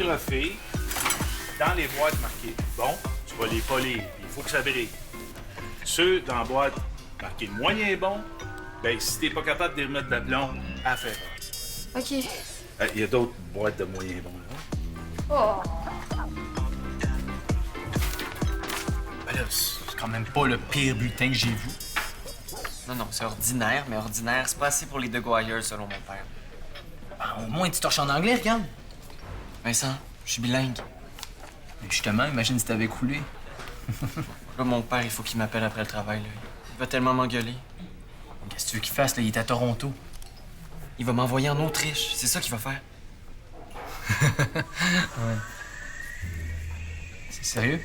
autographer dans les boîtes marquées bon, tu vas les polir. Il faut que ça brille. Ceux dans la boîte marqués moyen bon, ben si t'es pas capable de les remettre d'aplomb, à faire. OK. Il y a d'autres boîtes de moyen bon, là. Oh. Ben là, c'est quand même pas le pire bulletin que j'ai vu. Non, c'est ordinaire, mais ordinaire, c'est pas assez pour les Deguire, selon mon père. Ben, au moins, tu torches en anglais, regarde. Vincent, je suis bilingue. Mais justement, imagine si t'avais coulé. Là, mon père, il faut qu'il m'appelle après le travail, là. Il va tellement m'engueuler. Qu'est-ce que tu veux qu'il fasse, là? Il est à Toronto. Il va m'envoyer en Autriche. C'est ça qu'il va faire. Ouais. C'est sérieux?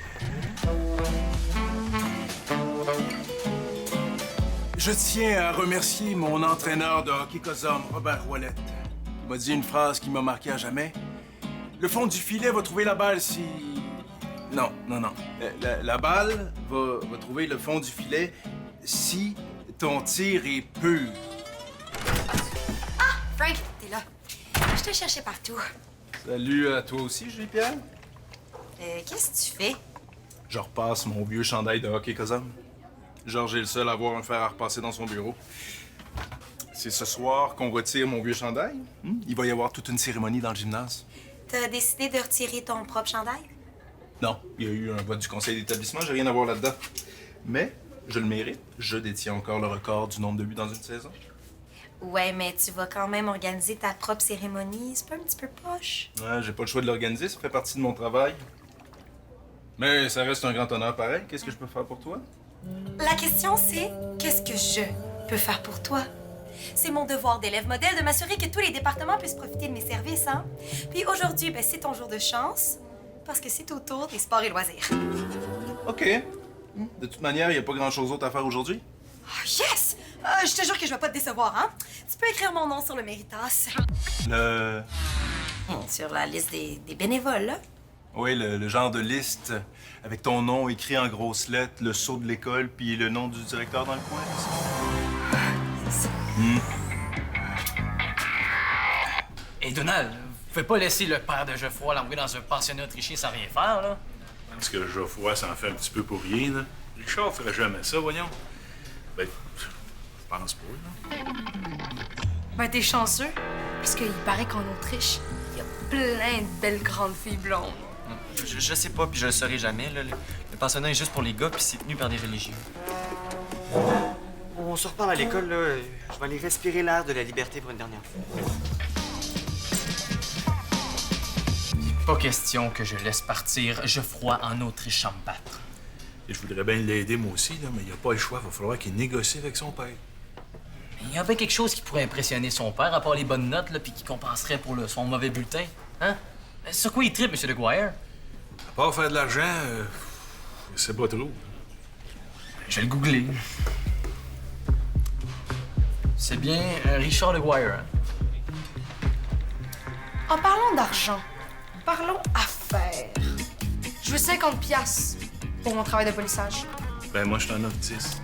Je tiens à remercier mon entraîneur de hockey Cosum, Robert Ouellette. Il m'a dit une phrase qui m'a marqué à jamais. Le fond du filet va trouver la balle si... Non. La balle va trouver le fond du filet si ton tir est pur. Ah, Frank, t'es là. Je te cherchais partout. Salut à toi aussi, Julie-Pierre. Qu'est-ce que tu fais? Je repasse mon vieux chandail de hockey Cosum. Georges est le seul à avoir un fer à repasser dans son bureau. C'est ce soir qu'on retire mon vieux chandail. Il va y avoir toute une cérémonie dans le gymnase. T'as décidé de retirer ton propre chandail? Non, il y a eu un vote du conseil d'établissement, j'ai rien à voir là-dedans. Mais je le mérite. Je détiens encore le record du nombre de buts dans une saison. Ouais, mais tu vas quand même organiser ta propre cérémonie. C'est pas un petit peu poche? Ouais, j'ai pas le choix de l'organiser, ça fait partie de mon travail. Mais ça reste un grand honneur pareil. Qu'est-ce que je peux faire pour toi? La question, c'est qu'est-ce que je peux faire pour toi? C'est mon devoir d'élève modèle de m'assurer que tous les départements puissent profiter de mes services, hein? Puis aujourd'hui, ben, c'est ton jour de chance, parce que c'est au tour des sports et loisirs. OK. De toute manière, il n'y a pas grand-chose d'autre à faire aujourd'hui. Oh, yes! Je te jure que je vais pas te décevoir, hein? Tu peux écrire mon nom sur le Méritas. Sur la liste des bénévoles, là. Oui, le genre de liste avec ton nom écrit en grosses lettres, le sceau de l'école, puis le nom du directeur dans le coin. C'est ça. Hey, Donald, vous pouvez pas laisser le père de Geoffroy l'envoyer dans un pensionnat autrichien sans rien faire, là? Parce que Geoffroy s'en fait un petit peu pour rien, là. Richard ferait jamais ça, voyons. Ben, je pense pas, là. Ben, t'es chanceux, parce qu'il paraît qu'en Autriche, il y a plein de belles grandes filles blondes. Je sais pas, puis je le saurai jamais, là. Le pensionnat est juste pour les gars, puis c'est tenu par des religieux. On se reparle à l'école, là. Je vais aller respirer l'air de la liberté pour une dernière fois. Pas question que je laisse partir Geoffroy en Autriche sans me battre. Et je voudrais bien l'aider, moi aussi, là, mais il n'y a pas le choix. Il va falloir qu'il négocie avec son père. Il y a bien quelque chose qui pourrait impressionner son père, à part les bonnes notes, là, puis qui compenserait pour son mauvais bulletin. Hein? Sur quoi il tripe, M. Deguire? À part faire de l'argent, je sais pas trop. Je vais le googler. C'est bien Richard Deguire, hein? En parlant d'argent, parlons affaires. Je veux 50 piastres pour mon travail de polissage. Ben, moi, je suis un offre 10.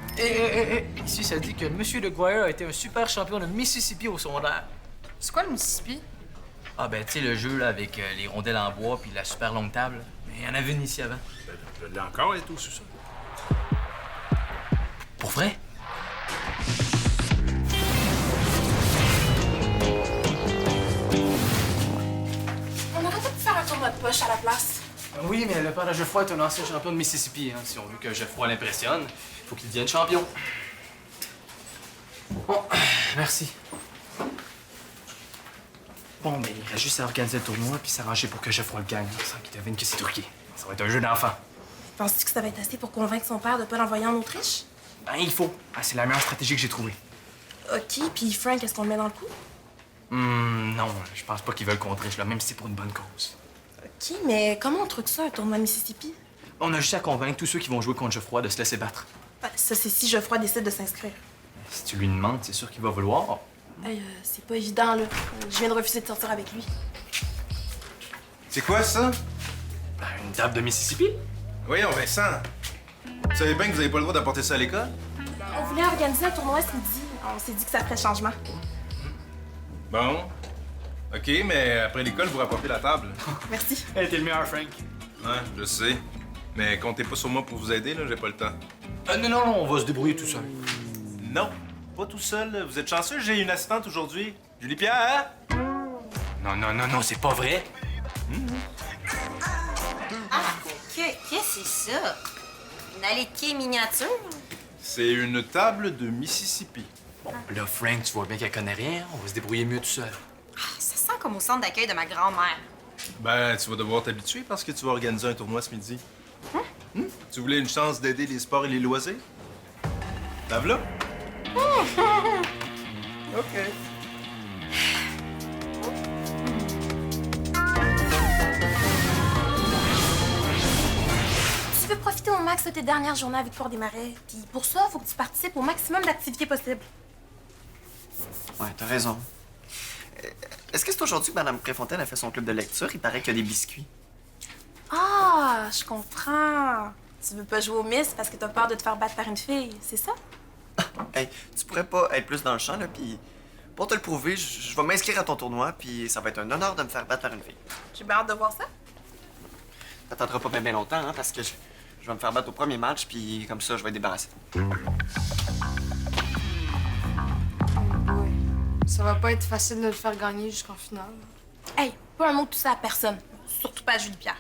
Ici, ça dit que M. Deguire a été un super champion de Mississippi au secondaire. C'est quoi le Mississippi? Ah, ben, tu sais, le jeu, là, avec les rondelles en bois puis la super longue table. Mais il y en avait une ici avant. Ben, je l'ai encore et tout, c'est ça. Pour vrai? On aurait peut-être pu faire un tournoi de poche à la place. Oui, mais le père de Geoffroy est un ancien champion de Mississippi. Hein. Si on veut que Geoffroy l'impressionne, il faut qu'il devienne champion. Bon, merci. Bon, mais il reste juste à organiser le tournoi puis s'arranger pour que Geoffroy le gagne, sans qu'il devine que c'est truqué. Ça va être un jeu d'enfant. Penses-tu que ça va être assez pour convaincre son père de pas l'envoyer en Autriche? Ben, il faut. Ah, c'est la meilleure stratégie que j'ai trouvée. OK, puis Frank, est-ce qu'on le met dans le coup? Non, je pense pas qu'ils veulent qu'on triche, là, même si c'est pour une bonne cause. OK, mais comment on truque ça, un tournoi de Mississippi? On a juste à convaincre tous ceux qui vont jouer contre Geoffroy de se laisser battre. Ben, ça, c'est si Geoffroy décide de s'inscrire. Si tu lui demandes, c'est sûr qu'il va vouloir. Hey, c'est pas évident, là. Je viens de refuser de sortir avec lui. C'est quoi ça? Ben, une table de Mississippi? Voyons, Vincent. Vous savez bien que vous n'avez pas le droit d'apporter ça à l'école? On voulait organiser un tournoi ce midi. On s'est dit que ça ferait changement. Bon. OK, mais après l'école, vous rapportez la table. Merci. Hey, t'es le meilleur, Frank. Ouais, je sais. Mais comptez pas sur moi pour vous aider, là, j'ai pas le temps. Non, on va se débrouiller tout seul. Non, pas tout seul. Là. Vous êtes chanceux, j'ai une assistante aujourd'hui. Julie Pierre, hein? Non, c'est pas vrai. Qu'est-ce que c'est ça? Une allée de quai miniature? C'est une table de Mississippi. Bon, là, Frank, tu vois bien qu'elle connaît rien. On va se débrouiller mieux tout seul. Ah, ça sent comme au centre d'accueil de ma grand-mère. Ben, tu vas devoir t'habituer parce que tu vas organiser un tournoi ce midi. Tu voulais une chance d'aider les sports et les loisirs? Lave-la. OK. Tu veux profiter au max de tes dernières journées avec Port des Marais. Puis pour ça, faut que tu participes au maximum d'activités possibles. Ouais, t'as raison. Est-ce que c'est aujourd'hui que Mme Préfontaine a fait son club de lecture? Il paraît qu'il y a des biscuits. Ah, je comprends. Tu veux pas jouer au Miss parce que t'as peur de te faire battre par une fille, c'est ça? Hey, tu pourrais pas être plus dans le champ, là, puis pour te le prouver, je vais m'inscrire à ton tournoi, puis ça va être un honneur de me faire battre par une fille. J'ai bien hâte de voir ça. T'attendras pas bien longtemps, hein, parce que je vais me faire battre au premier match, puis comme ça, je vais être débarrassé. Ça va pas être facile de le faire gagner jusqu'en finale. Hey, pas un mot de tout ça à personne. Surtout pas à Julie Pierre.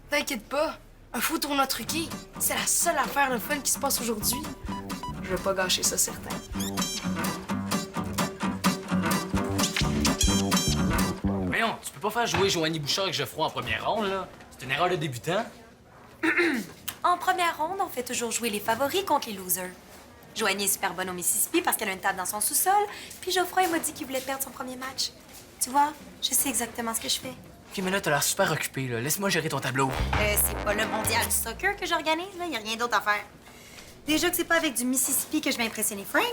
T'inquiète pas, un faux tournoi truqué, c'est la seule affaire le fun qui se passe aujourd'hui. Je vais pas gâcher ça, certain. Voyons, tu peux pas faire jouer Joanie Bouchard avec Geoffroy en première ronde, là. C'est une erreur de débutant. En première ronde, on fait toujours jouer les favoris contre les losers. Joanie est super bonne au Mississippi parce qu'elle a une table dans son sous-sol, puis Geoffroy il m'a dit qu'il voulait perdre son premier match. Tu vois, je sais exactement ce que je fais. OK, mais là, t'as l'air super occupé, là. Laisse-moi gérer ton tableau. C'est pas le mondial du soccer que j'organise, là. Y a rien d'autre à faire. Déjà que c'est pas avec du Mississippi que je vais impressionner Frank.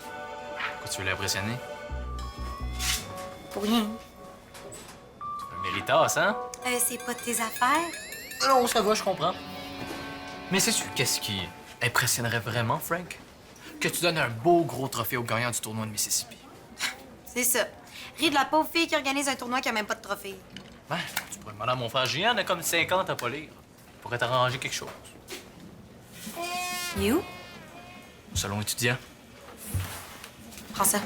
Pourquoi tu veux l'impressionner? Pour rien. Mais les tasses, hein? C'est pas de tes affaires. Non, ça va, je comprends. Mais sais-tu qu'est-ce qui impressionnerait vraiment, Frank? Que tu donnes un beau gros trophée au gagnant du tournoi de Mississippi. C'est ça. Ris de la pauvre fille qui organise un tournoi qui a même pas de trophée. Ben, tu pourrais demander à mon frère Julien, il a comme 50 à pas lire. Il pourrait t'arranger quelque chose. You? Au salon étudiant. Prends ça.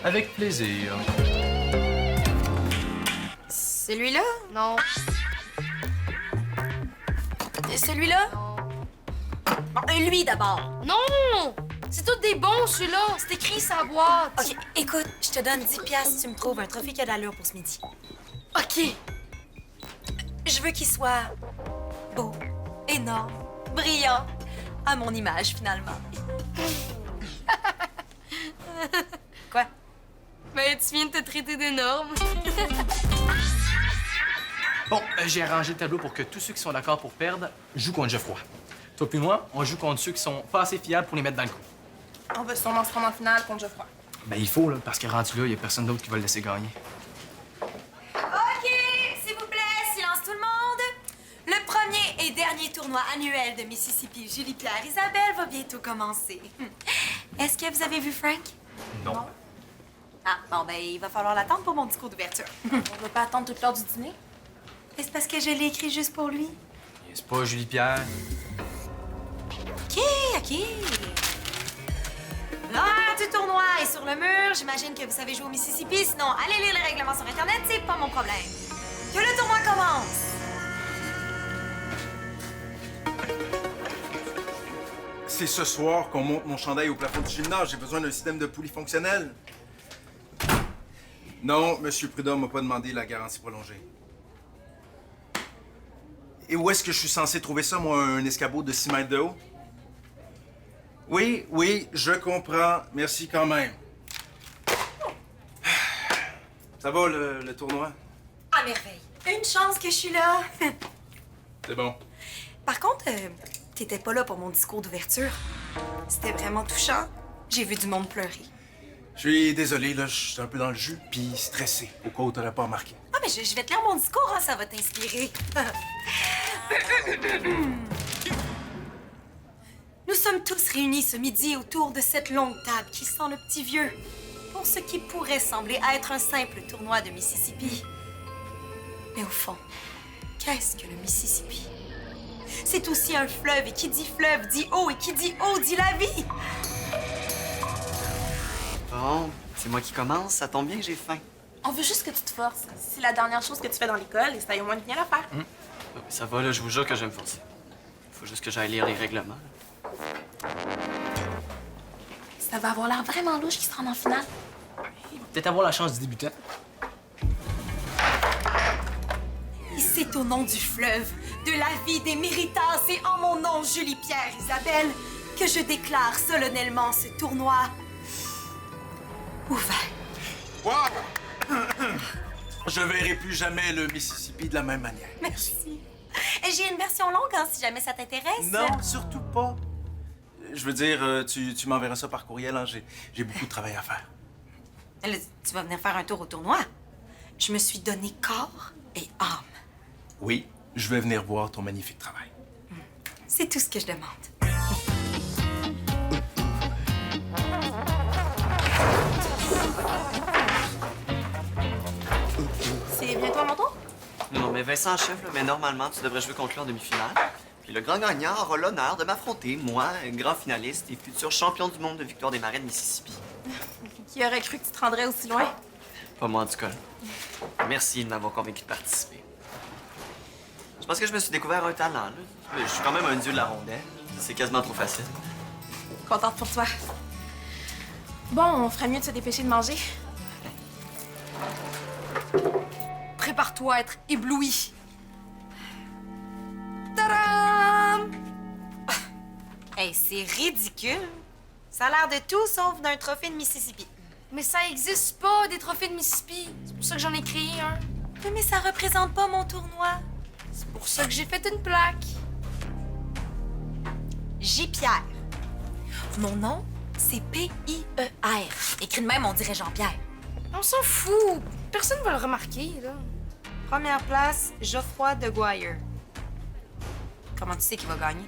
Avec plaisir. Celui-là? Non. Et celui-là? Lui d'abord. Non! C'est tous des bons, ceux-là. C'est écrit sa boîte. OK, écoute, je te donne 10 piastres si tu me trouves un trophée qui a de l'allure pour ce midi. OK. Je veux qu'il soit beau, énorme, brillant, à mon image, finalement. Quoi? Ben, tu viens de te traiter d'énorme. Bon, j'ai arrangé le tableau pour que tous ceux qui sont d'accord pour perdre jouent contre Geoffroy. Toi puis moi, on joue contre ceux qui sont pas assez fiables pour les mettre dans le coup. On va sûrement se rendre en finale contre Geoffroy. Ben, il faut, là, parce que rendu là, il y a personne d'autre qui va le laisser gagner. OK, s'il vous plaît, silence tout le monde. Le premier et dernier tournoi annuel de Mississippi Julie Pierre Isabelle va bientôt commencer. Est-ce que vous avez vu Frank? Non. Ah, bon, ben, il va falloir l'attendre pour mon discours d'ouverture. On va pas attendre toute l'heure du dîner? C'est parce que je l'ai écrit juste pour lui. C'est pas Julie Pierre. OK. L'horaire du tournoi est sur le mur. J'imagine que vous savez jouer au Mississippi. Sinon, allez lire les règlements sur Internet, c'est pas mon problème. Que le tournoi commence! C'est ce soir qu'on monte mon chandail au plafond du gymnase. J'ai besoin d'un système de poulie fonctionnel. Non, Monsieur Prudhomme m'a pas demandé la garantie prolongée. Et où est-ce que je suis censé trouver ça, moi, un escabeau de 6 mètres de haut? Oui, je comprends. Merci quand même. Ça va, le tournoi? À merveille. Une chance que je suis là. C'est bon. Par contre, t'étais pas là pour mon discours d'ouverture. C'était vraiment touchant. J'ai vu du monde pleurer. Je suis désolé, là, je suis un peu dans le jus, puis stressé, au cas où t'aurais pas remarqué. Ah, mais je vais te lire mon discours, hein, ça va t'inspirer. Nous Nous sommes tous réunis ce midi autour de cette longue table qui sent le petit vieux pour ce qui pourrait sembler être un simple tournoi de Mississippi. Mais au fond, qu'est-ce que le Mississippi? C'est aussi un fleuve, et qui dit fleuve dit eau, et qui dit eau dit la vie. Bon, c'est moi qui commence. Ça tombe bien que j'ai faim. On veut juste que tu te forces. C'est la dernière chose que tu fais dans l'école et ça y au moins bien à faire. Ça va, là, je vous jure que je vais me forcer. Faut juste que j'aille lire les règlements. Ça va avoir l'air vraiment louche qu'il se rende en finale. Peut-être avoir la chance du débutant. Et c'est au nom du fleuve, de la vie, des Méritas et en mon nom, Julie-Pierre Isabelle, que je déclare solennellement ce tournoi ouvert. Wow! Je verrai plus jamais le Mississippi de la même manière. Merci. Et j'ai une version longue, hein, si jamais ça t'intéresse. Non, surtout pas. Je veux dire, tu m'enverras ça par courriel, hein? J'ai beaucoup de travail à faire. Là, tu vas venir faire un tour au tournoi. Je me suis donné corps et âme. Oui, je vais venir voir ton magnifique travail. C'est tout ce que je demande. C'est bientôt à mon tour? Non, mais Vincent chef, là, mais normalement, tu devrais jouer contre lui en demi-finale. Puis le grand gagnant aura l'honneur de m'affronter, moi, grand finaliste et futur champion du monde de Victoire des Marais de Mississippi. Qui aurait cru que tu te rendrais aussi loin? Pas moi, en tout cas. Merci de m'avoir convaincu de participer. Je pense que je me suis découvert un talent, là. Je suis quand même un dieu de la rondelle. C'est quasiment trop facile. Contente pour toi. Bon, on ferait mieux de se dépêcher de manger. Prépare-toi à être ébloui. Tadam! Hey, c'est ridicule. Ça a l'air de tout sauf d'un trophée de Mississippi. Mais ça existe pas, des trophées de Mississippi. C'est pour ça que j'en ai créé un. Oui, mais ça représente pas mon tournoi. C'est pour ça que j'ai fait une plaque. J-Pierre. Mon nom, c'est P-I-E-R. Écrit de même, on dirait Jean-Pierre. On s'en fout. Personne va le remarquer, là. Première place, Geoffroy de Guire. Comment tu sais qu'il va gagner?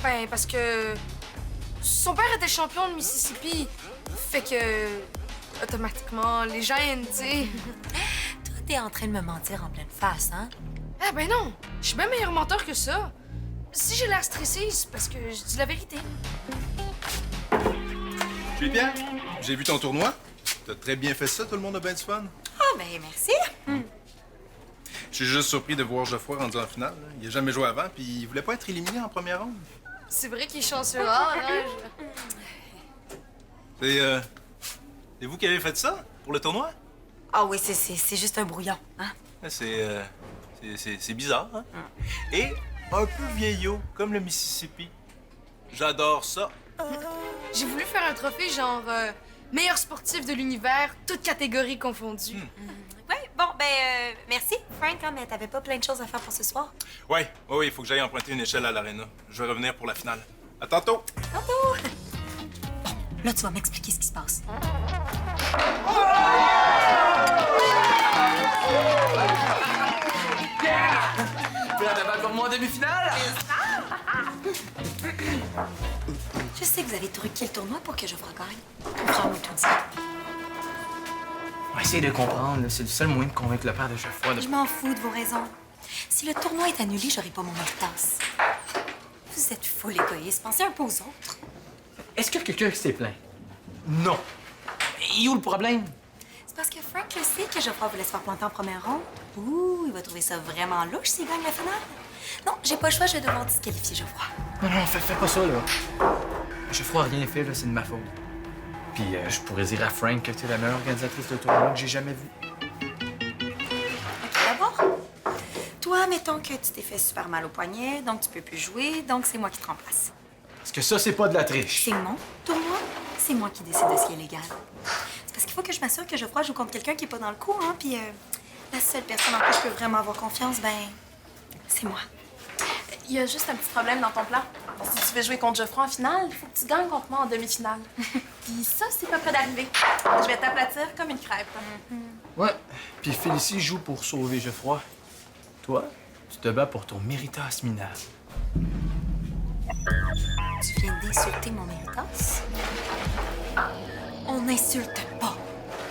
Ben, parce que son père était champion de Mississippi. Fait que, automatiquement, les gens aiment, tu sais. Toi, t'es en train de me mentir en pleine face, hein? Ah ben non, je suis bien meilleur menteur que ça. Si j'ai l'air stressé, c'est parce que je dis la vérité. Julie-Pierre, j'ai vu ton tournoi. T'as très bien fait ça, tout le monde a bien du fun. Ah, ben merci. Je suis juste surpris de voir Geoffroy rendu en finale. Là. Il a jamais joué avant, puis il voulait pas être éliminé en première ronde. C'est vrai qu'il est chanceux. Ah, C'est vous qui avez fait ça pour le tournoi? Ah oui, c'est juste un brouillon, hein? C'est bizarre, hein? Et un peu vieillot, comme le Mississippi. J'adore ça. J'ai voulu faire un trophée genre meilleur sportif de l'univers, toutes catégories confondues. Oui, bon, merci, Frank, hein, mais t'avais pas plein de choses à faire pour ce soir. Oui, il faut que j'aille emprunter une échelle à l'aréna. Je vais revenir pour la finale. À tantôt! Tantôt! Bon, là, tu vas m'expliquer ce qui se passe. Prêt à battre pour moi en demi-finale? Je sais que vous avez truqué le tournoi pour que Geoffroy gagne. Comprends-moi tout ça. On va essayer de comprendre. là. C'est le seul moyen de convaincre le père de Geoffroy. Je m'en fous de vos raisons. Si le tournoi est annulé, j'aurai pas mon tasse. Vous êtes full égoïste. Pensez un peu aux autres. Est-ce qu'il y a quelqu'un qui s'est plaint? Non. Et où le problème? C'est parce que Frank le sait que Geoffroy voulait se faire planter en première ronde. Ouh, il va trouver ça vraiment louche s'il gagne la finale. Non, j'ai pas le choix, je vais devoir disqualifier Geoffroy. Non, fais pas ça, là. Geoffroy a rien fait, là, c'est de ma faute. Puis je pourrais dire à Frank que t'es la meilleure organisatrice de tournoi que j'ai jamais vue. OK, d'abord, toi, mettons que tu t'es fait super mal au poignet, donc tu peux plus jouer, donc c'est moi qui te remplace. Parce que ça, c'est pas de la triche. C'est mon tournoi, c'est moi qui décide de ce qui est légal. C'est parce qu'il faut que je m'assure que Geoffroy joue contre quelqu'un qui est pas dans le coup, hein, puis la seule personne en qui je peux vraiment avoir confiance, ben, c'est moi. Il y a juste un petit problème dans ton plan. Si tu veux jouer contre Geoffroy en finale, il faut que tu gagnes contre moi en demi-finale. Puis ça, c'est pas près d'arriver. Je vais t'aplatir comme une crêpe. Ouais. Puis Félicie joue pour sauver Geoffroy. Toi, tu te bats pour ton Méritas minable. Tu viens d'insulter mon méritas? On n'insulte pas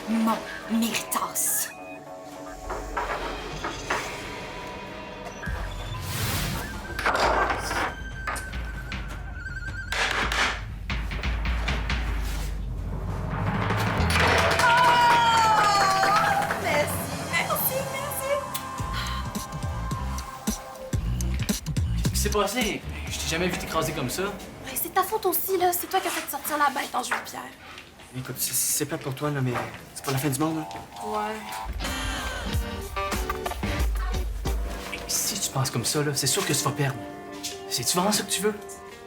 mon méritas. Qu'est-ce qui s'est passé? Je t'ai jamais vu t'écraser comme ça. Ouais, c'est ta faute aussi, là. C'est toi qui as fait sortir la bête en Jules Pierre. Écoute, c'est plate pour toi, là, mais c'est pas la fin du monde, là. Ouais. Si tu penses comme ça, là, c'est sûr que tu vas perdre. C'est-tu vraiment ça que tu veux?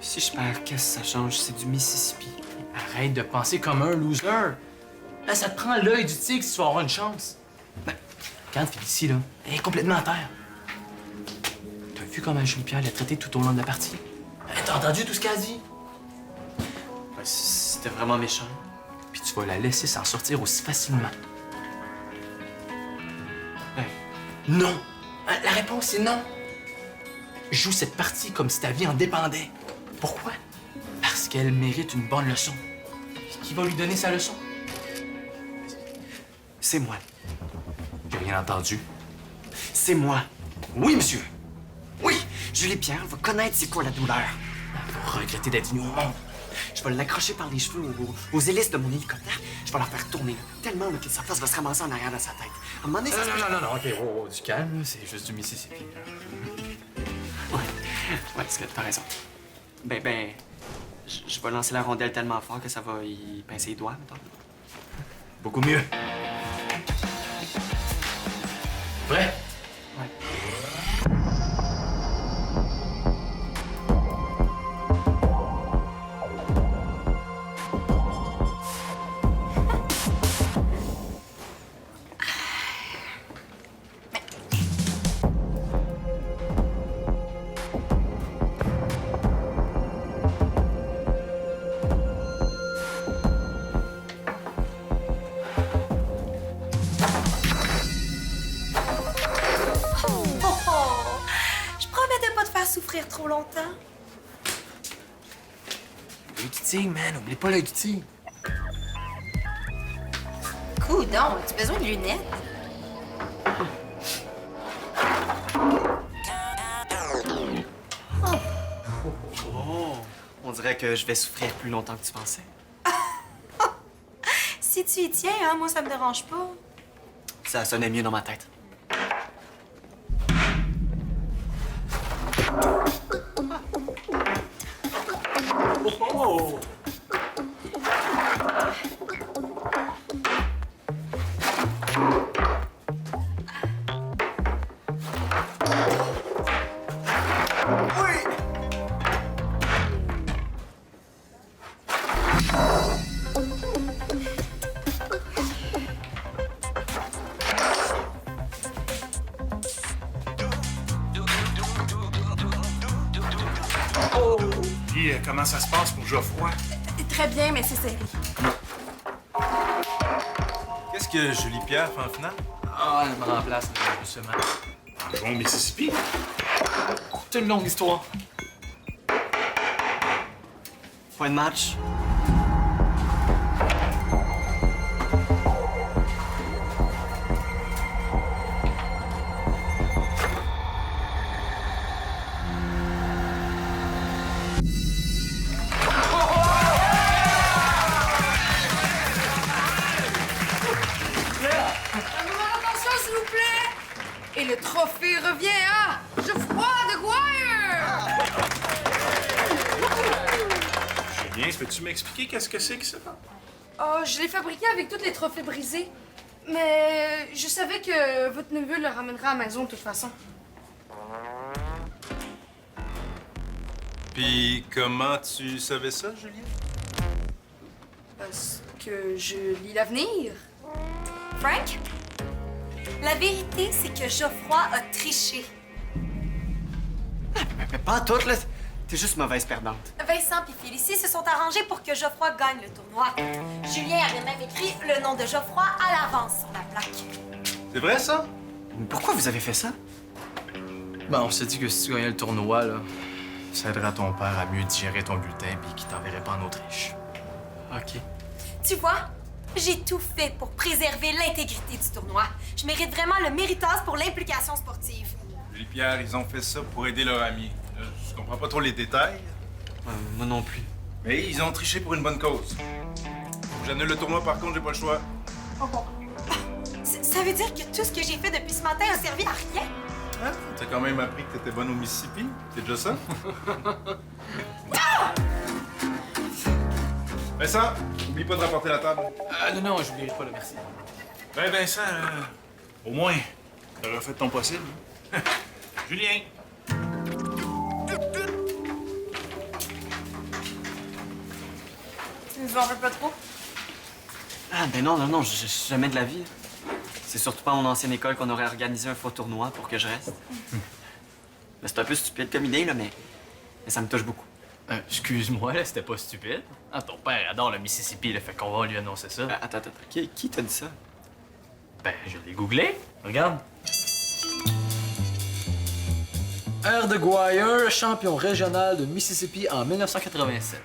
Si je perds, qu'est-ce que ça change? C'est du Mississippi. Arrête de penser comme un loser. Là, ça te prend l'œil du tigre si tu vas avoir une chance. Ben, regarde Félicie, là, elle est complètement à terre. T'as vu comment Julie Pierre l'a traité tout au long de la partie? T'as entendu tout ce qu'elle a dit? Ouais, c'était vraiment méchant. Puis tu vas la laisser s'en sortir aussi facilement. Ben, Non! La réponse est non. Joue cette partie comme si ta vie en dépendait. Pourquoi? Parce qu'elle mérite une bonne leçon. Puis qui va lui donner sa leçon? c'est moi. J'ai rien entendu. C'est moi. Oui, monsieur! Oui, Julie Pierre va connaître c'est quoi la douleur. Elle va regretter d'être venue au monde. Je vais l'accrocher par les cheveux aux hélices de mon hélicoptère. Je vais la faire tourner là, tellement là, que sa face va se ramasser en arrière de sa tête. À un moment donné, ça se peut- Non, OK, oh, du calme, là, c'est juste du Mississippi. Ouais, t'as raison. Ben, je vais lancer la rondelle tellement fort que ça va y pincer les doigts, mettons. Beaucoup mieux. Vrai? Ouais. Je promets de pas te faire souffrir trop longtemps. L'œil du tigre, man. Oublie pas l'œil du tigre. Coudon, as-tu besoin de lunettes? Oh, on dirait que je vais souffrir plus longtemps que tu pensais. Si tu y tiens, hein, moi, ça me dérange pas. Ça sonnait mieux dans ma tête. Puis, comment ça se passe pour Geoffroy? Très bien, mais c'est serré. Qu'est-ce que Julie Pierre fait en finale? Ah, elle me remplace, justement. Bon Mississippi. C'est une longue histoire. Point de match. Un moment d'attention, s'il vous plaît! Et le trophée revient à Geoffroy de Guire! Julien, peux-tu m'expliquer qu'est-ce que c'est que ça? Oh, je l'ai fabriqué avec tous les trophées brisés. Mais je savais que votre neveu le ramènera à la maison de toute façon. Puis comment tu savais ça, Julien? Parce que je lis l'avenir. Frank? La vérité, c'est que Geoffroy a triché. Mais pas toutes, là. T'es juste mauvaise perdante. Vincent et Félicie se sont arrangés pour que Geoffroy gagne le tournoi. Julien avait même écrit le nom de Geoffroy à l'avance sur la plaque. C'est vrai, ça? Pourquoi vous avez fait ça? Ben, on s'est dit que si tu gagnais le tournoi, là, Ça aidera ton père à mieux digérer ton bulletin puis qu'il t'enverrait pas en Autriche. OK. Tu vois, j'ai tout fait pour préserver l'intégrité du tournoi. Je mérite vraiment le Méritas pour l'implication sportive. Julie-Pierre, ils ont fait ça pour aider leur ami. Je comprends pas trop les détails, Moi non plus. mais ils ont triché pour une bonne cause. J'annule le tournoi, par contre, j'ai pas le choix. Ça veut dire que tout ce que j'ai fait depuis ce matin a servi à rien? Hein? T'as quand même appris que t'étais bonne au Mississippi? C'est déjà ça? Vincent, oublie pas de rapporter la table. Non, j'oublierai pas, là, merci. Ben, Vincent, au moins, t'auras fait ton possible. Julien! Tu nous en veux pas trop? Ah, ben non, jamais de la vie. C'est surtout pas à mon ancienne école qu'on aurait organisé un faux tournoi pour que je reste. Ben, c'est un peu stupide comme idée, là, mais ça me touche beaucoup. Excuse-moi, là, c'était pas stupide. Ah, ton père adore le Mississippi, là, fait qu'on va lui annoncer ça. Attends. Qui t'a dit ça? Ben, je l'ai googlé. Regarde. R. de Guire, champion régional de Mississippi en 1987.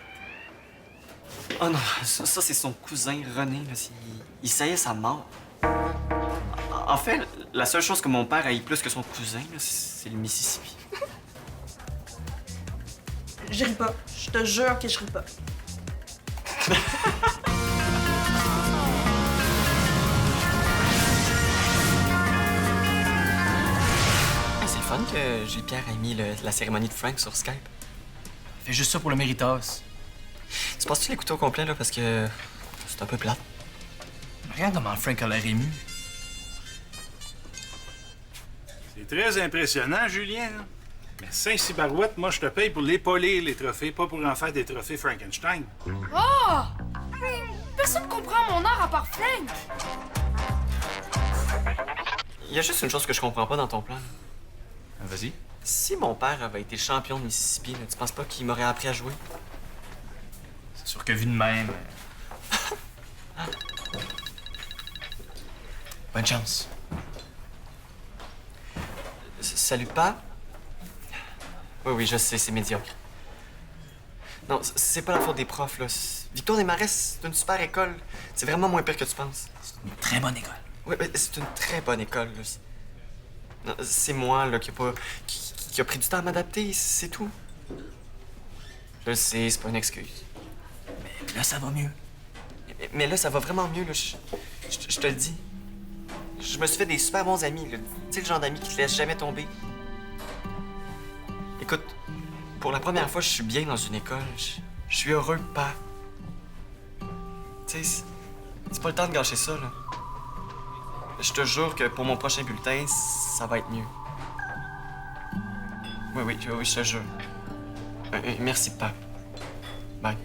Oh non, ça c'est son cousin René, là. Il saillait sa mort. En fait, la seule chose que mon père haït plus que son cousin, là, c'est le Mississippi. Je ris pas. Je te jure que je ris pas. Hey, c'est le fun que Gilles-Pierre ait mis la cérémonie de Frank sur Skype. Fais juste ça pour le Méritas. Tu passes-tu l'écouter au complet, là, parce que c'est un peu plate. Regarde comment Frank a l'air ému. C'est très impressionnant, Julien. Là. Mais Saint-Cybarouette, moi, je te paye pour l'épauler, les trophées, pas pour en faire des trophées Frankenstein. Oh! Personne comprend mon art à part Frank. Il y a juste une chose que je comprends pas dans ton plan. là. Vas-y. Si mon père avait été champion de Mississippi, là, tu penses pas qu'il m'aurait appris à jouer? C'est sûr que vu de même. Bonne chance. Salut, pas? Oui, je sais, c'est médiocre. Non, c'est pas la faute des profs, là. Victor Desmarais, c'est une super école. C'est vraiment moins pire que tu penses. C'est une très bonne école. Oui, mais c'est une très bonne école, là. Non, c'est moi, là, qui a pris du temps à m'adapter, c'est tout. Je le sais, c'est pas une excuse. Mais là, ça va mieux. Mais là, ça va vraiment mieux, là. Je te le dis. Je me suis fait des super bons amis, là. Tu sais, le genre d'amis qui te laissent jamais tomber. Écoute, pour la première fois, je suis bien dans une école. Je suis heureux, pas. Tu sais, c'est pas le temps de gâcher ça, là. Je te jure que pour mon prochain bulletin, ça va être mieux. Oui, je te jure. Merci, pas. Bye.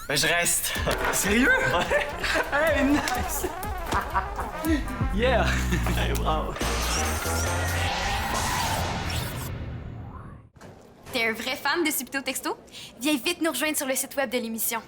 Ben, je reste. Sérieux? Ouais. Hey, nice! Yeah! Hey, bravo. T'es un vrai fan de Subito Texto? Viens vite nous rejoindre sur le site web de l'émission.